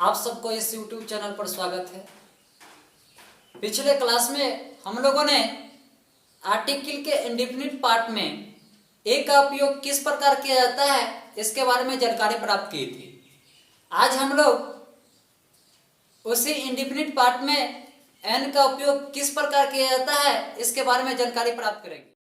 आप सबको इस YouTube चैनल पर स्वागत है। पिछले क्लास में हम लोगों ने आर्टिकल के इंडेफिनिट पार्ट में ए का उपयोग किस प्रकार किया जाता है इसके बारे में जानकारी प्राप्त की थी। आज हम लोग उसी इंडेफिनिट पार्ट में एन का उपयोग किस प्रकार किया जाता है इसके बारे में जानकारी प्राप्त करेंगे।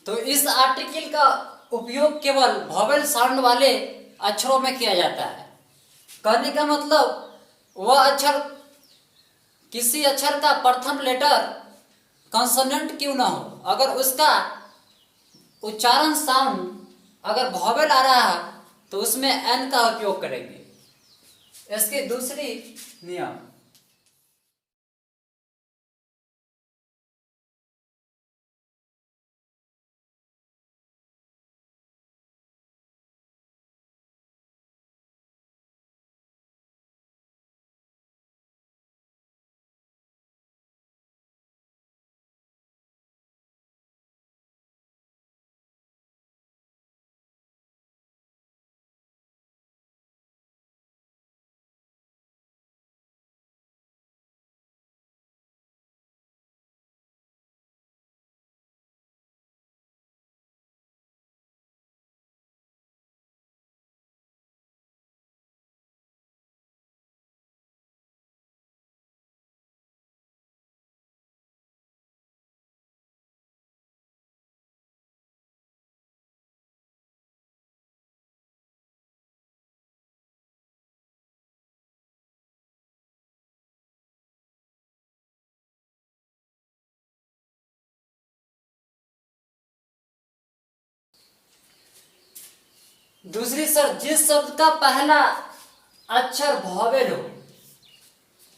तो इस आर्टिकल का उपयोग केवल वॉवेल साउंड वाले अक्षरों में किया जाता है। कहने का मतलब वह अक्षर किसी अक्षर का प्रथम लेटर कॉन्सोनेंट क्यों ना हो, अगर उसका उच्चारण साउंड अगर वॉवेल आ रहा है तो उसमें एन का उपयोग करेंगे। इसकी दूसरी नियम, दूसरी शर्त, जिस शब्द का पहला अक्षर वॉवेल हो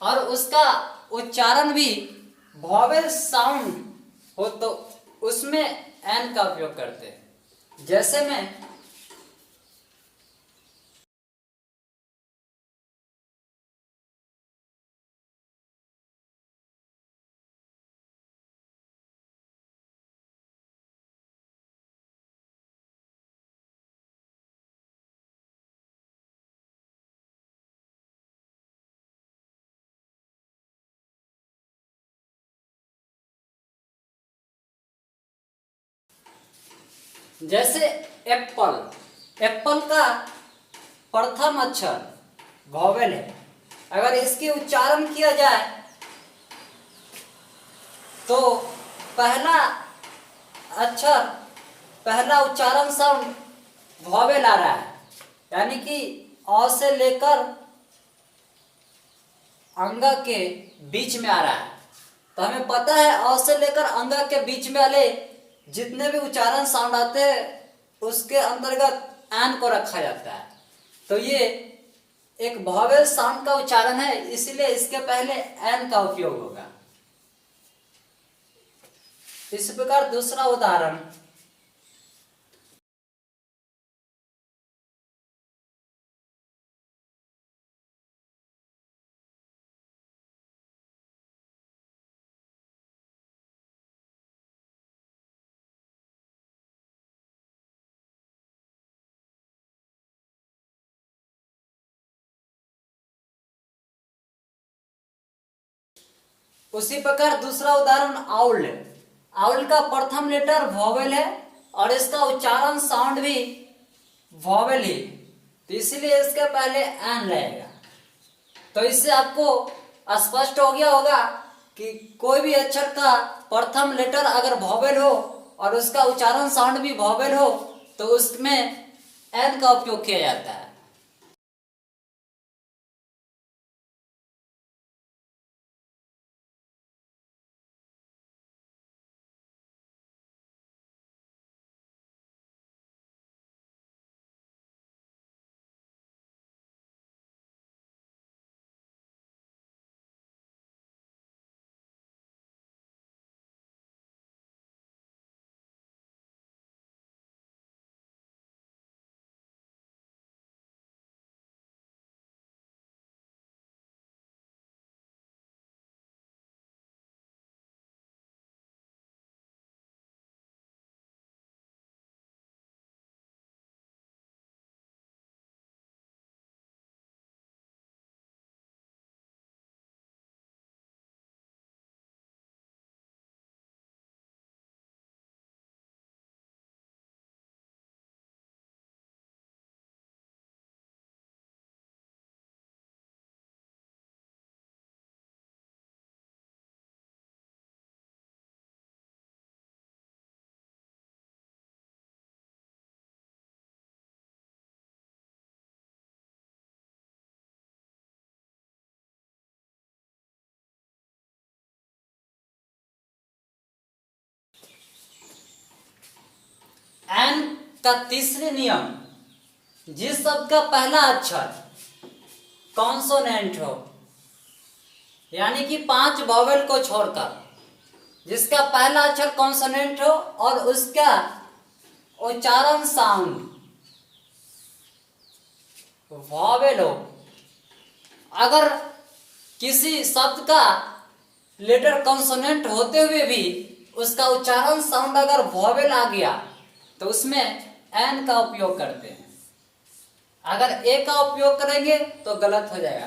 और उसका उच्चारण भी वॉवेल साउंड हो तो उसमें एन का उपयोग करते हैं। जैसे मैं जैसे एप्पल का प्रथम अक्षर वॉवेल है, अगर इसकी उच्चारण किया जाए तो पहला अक्षर पहला उच्चारण साउंड वॉवेल आ रहा है, यानी कि अ से लेकर अंगा के बीच में आ रहा है। तो हमें पता है अ से लेकर अंगा के बीच में वाले जितने भी उच्चारण साउंड आते हैं उसके अंतर्गत एन को रखा जाता है। तो ये एक वॉवेल साउंड का उच्चारण है, इसलिए इसके पहले एन का उपयोग होगा। इस प्रकार दूसरा उदाहरण, उसी प्रकार दूसरा उदाहरण आउल है। आउल का प्रथम लेटर वॉवेल है और इसका उच्चारण साउंड भी वॉवेल ही, तो इसलिए इसके पहले एन रहेगा। तो इससे आपको स्पष्ट हो गया होगा कि कोई भी अक्षर का प्रथम लेटर अगर वॉवेल हो और उसका उच्चारण साउंड भी वॉवेल हो तो उसमें एन का उपयोग किया जाता है। एन का तीसरे नियम, जिस शब्द का पहला अक्षर कॉन्सोनेंट हो, यानी कि 5 वॉवेल को छोड़कर जिसका पहला अक्षर कॉन्सोनेंट हो और उसका उच्चारण साउंड वॉवेल हो। अगर किसी शब्द का लेटर कॉन्सोनेंट होते हुए भी उसका उच्चारण साउंड अगर वॉवेल आ गया तो उसमें एन का उपयोग करते हैं। अगर ए का उपयोग करेंगे तो गलत हो जाएगा,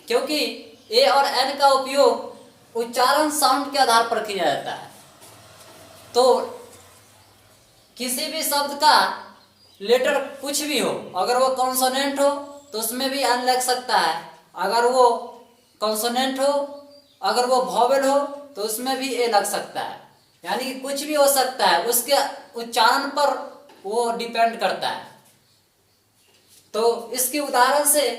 क्योंकि ए और एन का उपयोग उच्चारण साउंड के आधार पर किया जाता है। तो किसी भी शब्द का लेटर कुछ भी हो, अगर वो कॉन्सोनेंट हो तो उसमें भी एन लग सकता है, अगर वो कॉन्सोनेंट हो, अगर वो वॉवेल हो तो उसमें भी ए लग सकता है। यानी कि कुछ भी हो सकता है, उसके उच्चारण पर वो डिपेंड करता है। तो इसके उदाहरण से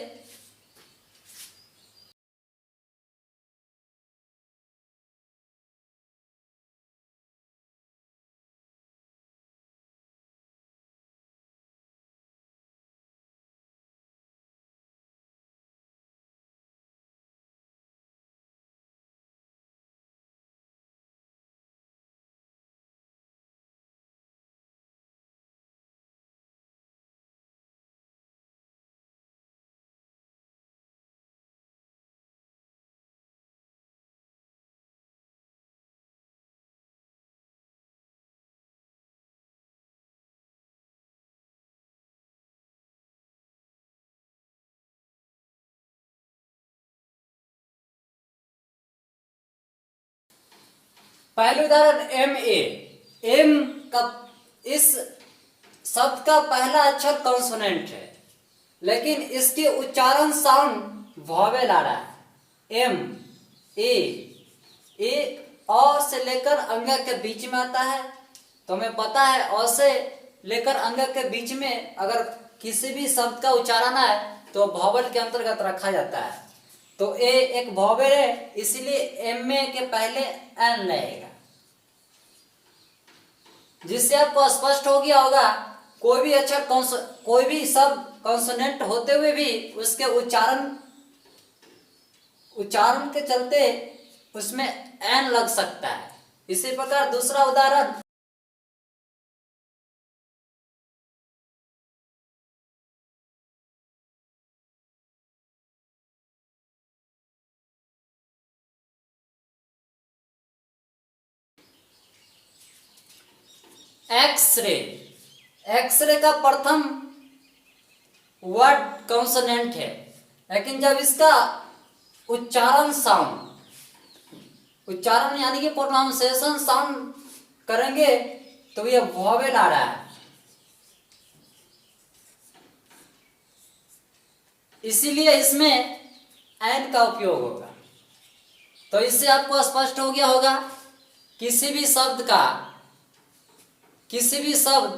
पहले उदाहरण एम ए। एम का इस शब्द का पहला अक्षर कॉन्सोनेंट है, लेकिन इसके उच्चारण साउंड वॉवेल आ रहा है। M A. ए अ से लेकर अंग के बीच में आता है। तो हमें पता है अ से लेकर अंग के बीच में अगर किसी भी शब्द का उच्चारण है तो वॉवेल के अंतर्गत रखा जाता है। तो ए एक वॉवेल है, इसलिए एम ए के पहले एन लगेगा, जिससे आपको स्पष्ट हो गया होगा कोई भी अक्षर कोई भी शब्द कॉन्सोनेंट होते हुए भी उसके उच्चारण के चलते उसमें एन लग सकता है। इसी प्रकार दूसरा उदाहरण एक्सरे। एक्सरे का प्रथम वर्ड कॉन्सोनेंट है, लेकिन जब इसका उच्चारण यानी कि प्रोनाउंसिएशन साउंड करेंगे तो ये वॉवेल आ रहा है, इसीलिए इसमें एन का उपयोग होगा। तो इससे आपको स्पष्ट हो गया होगा किसी भी शब्द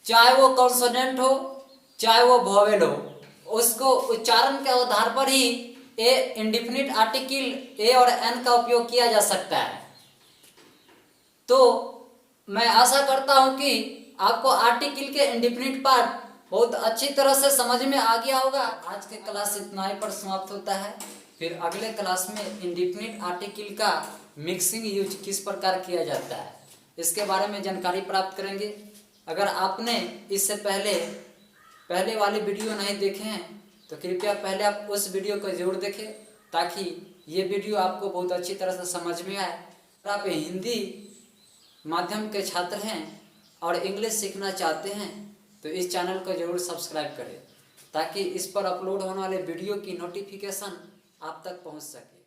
चाहे वो कॉन्सोनेंट हो चाहे वो वोवेल हो, उसको उच्चारण के आधार पर ही ए इंडेफिनिट आर्टिकल ए और एन का उपयोग किया जा सकता है। तो मैं आशा करता हूं कि आपको आर्टिकल के इंडेफिनिट पार्ट बहुत अच्छी तरह से समझ में आ गया होगा। आज के क्लास इतना ही पर समाप्त होता है। फिर अगले क्लास में इंडेफिनिट आर्टिकल का मिक्सिंग यूज किस प्रकार किया जाता है इसके बारे में जानकारी प्राप्त करेंगे। अगर आपने इससे पहले वाली वीडियो नहीं देखे हैं तो कृपया पहले आप उस वीडियो को जरूर देखें ताकि ये वीडियो आपको बहुत अच्छी तरह से समझ में आए। अगर आप हिंदी माध्यम के छात्र हैं और इंग्लिश सीखना चाहते हैं तो इस चैनल को जरूर सब्सक्राइब करें ताकि इस पर अपलोड होने वाले वीडियो की नोटिफिकेशन आप तक पहुंच सके।